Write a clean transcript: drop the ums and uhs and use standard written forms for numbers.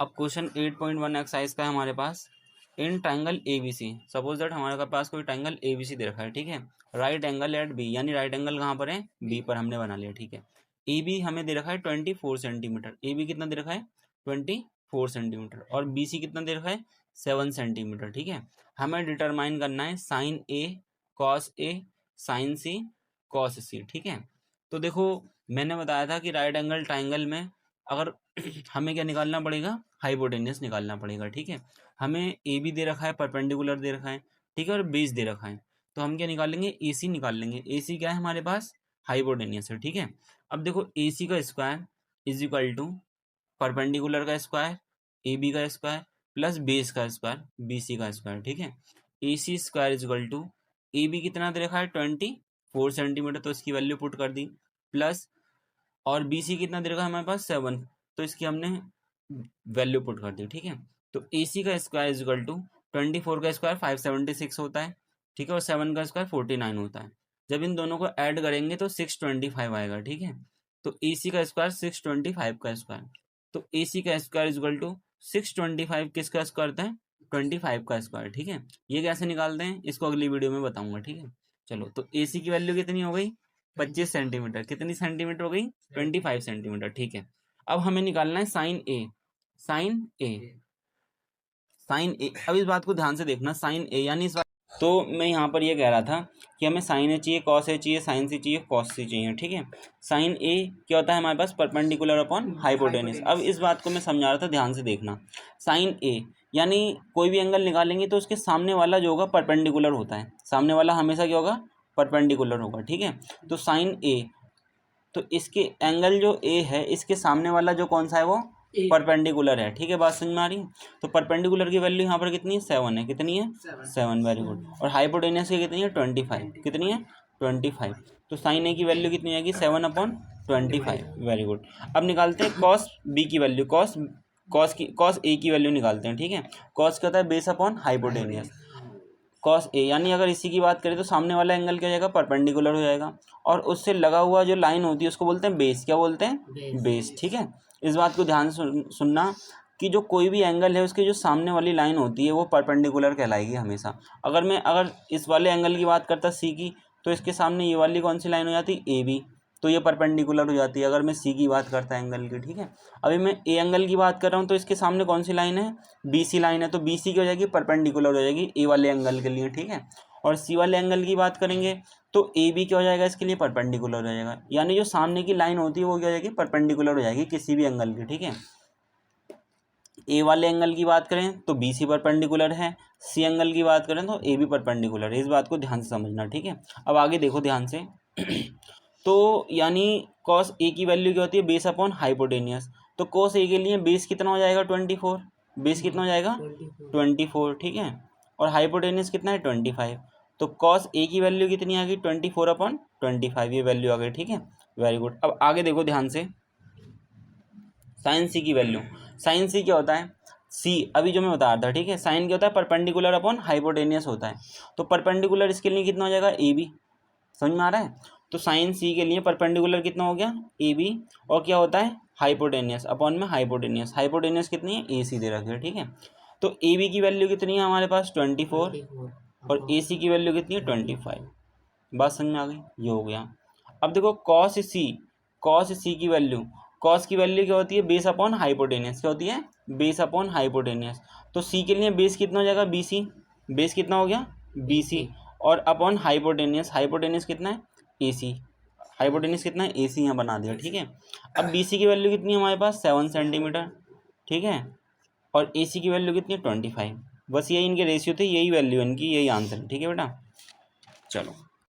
अब question 8.1 exercise का है हमारे पास। In triangle ABC, suppose that हमारे पास कोई ट्राइंगल ABC दे रखा है, ठीक है। राइट एंगल एट B, यानी राइट एंगल कहाँ पर है, B पर हमने बना लिया, ठीक है। AB हमें दे रखा है 24 सेंटीमीटर। AB कितना दे रखा है 24 सेंटीमीटर, और BC कितना दे रखा है 7 सेंटीमीटर, ठीक है। हमें डिटरमाइन करना है sine A cos A sine C cos C, ठीक है। तो देखो मैंने बताया था कि राइट एंगल ट्राइंगल में अगर हमें क्या निकालना पड़ेगा, हाइपोटेन्यूस निकालना पड़ेगा, ठीक है। हमें ए बी दे रखा है, परपेंडिकुलर दे रखा है, ठीक है, और बेस दे रखा है, तो हम क्या निकालेंगे, ए सी निकाल लेंगे। ए सी क्या है हमारे पास, हाइपोटेन्यूस है, ठीक है। अब देखो ए सी का square is equal to perpendicular का स्क्वायर ए बी का स्क्वायर प्लस बेस का स्क्वायर बी सी का स्क्वायर, ठीक है। A C square is equal to A B कितना दे रखा है 24 सेंटीमीटर, तो इसकी वैल्यू पुट कर दी, प्लस और बी सी कितना दे रखा है हमारे पास 7, तो इसकी हमने वैल्यू पुट कर दी, ठीक है। तो ए सी का स्क्वायर इज इक्वल टू 24 का स्क्वायर 576 होता है, ठीक है, और 7 का स्क्वायर 49 होता है। जब इन दोनों को ऐड करेंगे तो 625 आएगा, ठीक है। तो ए सी का स्क्वायर 625 का स्क्वायर, तो ए सी का स्क्वायर इज इक्वल टू 625 किसका स्क्वायर होता है 25 का स्क्वायर, ठीक है। ये कैसे निकालते हैं इसको अगली वीडियो में बताऊंगा, ठीक है। चलो, तो ए सी की वैल्यू कितनी हो गई 25 सेंटीमीटर, कितनी सेंटीमीटर हो गई 25 सेंटीमीटर, ठीक है। अब हमें निकालना है साइन ए, साइन ए, साइन ए। अब इस बात को ध्यान से देखना, साइन ए यानी इस बात, तो मैं यहाँ पर ये कह रहा था कि हमें साइन ए चाहिए, कॉस ए चाहिए, साइन सी चाहिए, कॉस सी चाहिए, ठीक है। साइन ए क्या होता है हमारे पास परपेंडिकुलर अपॉन हाइपोटेनस। अब इस बात को मैं समझा रहा था, ध्यान से देखना। साइन ए यानी कोई भी एंगल निकालेंगे तो उसके सामने वाला जो होगा परपेंडिकुलर होता है, सामने वाला हमेशा क्या होगा परपेंडिकुलर होगा, ठीक है। तो साइन ए, तो इसके एंगल जो ए है इसके सामने वाला जो कौन सा है वो परपेंडिकुलर है, ठीक है। बात समझ में आ रही है। तो परपेंडिकुलर की वैल्यू यहाँ पर कितनी है 7 है, कितनी है 7, वेरी गुड। और हाइपोटेनस की कितनी है 25, कितनी है 25। तो साइन ए की वैल्यू कितनी आएगी 7/25, वेरी गुड। अब निकालते हैं कॉस बी की वैल्यू, कॉस ए की वैल्यू निकालते हैं, ठीक है। कॉस क्या होता है base upon hypotenuse, cos A, यानी अगर इसी की बात करें तो सामने वाला एंगल क्या हो जाएगा परपेंडिकुलर हो जाएगा, और उससे लगा हुआ जो लाइन होती है उसको बोलते हैं बेस, क्या बोलते हैं बेस, ठीक है। इस बात को ध्यान से सुनना कि जो कोई भी एंगल है उसके जो सामने वाली लाइन होती है वो परपेंडिकुलर कहलाएगी हमेशा। अगर इस वाले एंगल की बात करता सी की, तो इसके सामने ये वाली कौन सी लाइन हो जाती है ए बी, तो ये परपेंडिकुलर हो जाती है अगर मैं सी की बात करता एंगल की, ठीक है। अभी मैं ए एंगल की बात कर रहा हूँ तो इसके सामने कौन सी लाइन है बी सी लाइन है, तो बी सी की हो जाएगी परपेंडिकुलर हो जाएगी ए वाले एंगल के लिए, ठीक है। और सी वाले एंगल की बात करेंगे तो ए बी क्या हो जाएगा इसके लिए परपेंडिकुलर हो जाएगा, यानी जो सामने की लाइन होती है वो क्या हो जाएगी परपेंडिकुलर हो जाएगी किसी भी एंगल की, ठीक है। ए वाले एंगल की बात करें तो बी सी परपेंडिकुलर है, सी एंगल की बात करें तो ए बी परपेंडिकुलर है। इस बात को ध्यान से समझना, ठीक है। अब आगे देखो ध्यान से तो यानी कॉस ए की वैल्यू क्या होती है बेस अपॉन हाइपोटेनियस, तो कॉस ए के लिए बेस कितना हो जाएगा 24, बेस कितना हो जाएगा 24, ठीक है। और हाइपोटेनियस कितना है 25, तो कॉस ए की वैल्यू कितनी आ गई 24/25, ये वैल्यू आ गई, ठीक है, वेरी गुड। अब आगे देखो ध्यान से साइन सी की वैल्यू, साइन सी क्या होता है सी, अभी जो मैं बता रहा था, ठीक है। साइन क्या होता है परपेंडिकुलर अपॉन हाइपोटेनियस होता है, तो परपेंडिकुलर इसके लिए कितना हो जाएगा ए बी, समझ में आ रहा है। तो साइन सी के लिए परपेंडिकुलर कितना हो गया ए बी, और क्या होता है हाइपोटेनियस अपॉन में हाइपोटेनियस, हाइपोटेनियस कितनी है ए सी दे रखी है, ठीक है। तो ए बी की वैल्यू कितनी है हमारे पास 24, और ए सी की वैल्यू कितनी है 25। बात समझ में आ गई, ये हो गया। अब देखो कॉस सी की वैल्यू, कॉस की वैल्यू क्या होती है बेस अपॉन हाइपोटेनियस, क्या होती है बेस अपॉन हाइपोटेनियस। तो सी के लिए बेस कितना हो जाएगा बी सी, बेस कितना हो गया बी सी, और अपॉन हाइपोटेनियस, हाइपोटेनियस कितना है ए सी, हाइपोटेनियस कितना है ए सी यहाँ बना दिया, ठीक है। अब बी सी की वैल्यू कितनी है हमारे पास 7 सेंटीमीटर, ठीक है, और ए सी की वैल्यू कितनी है 25। बस यही इनके रेशियो थे, यही वैल्यू इनकी, यही आंसर है, ठीक है बेटा। चलो।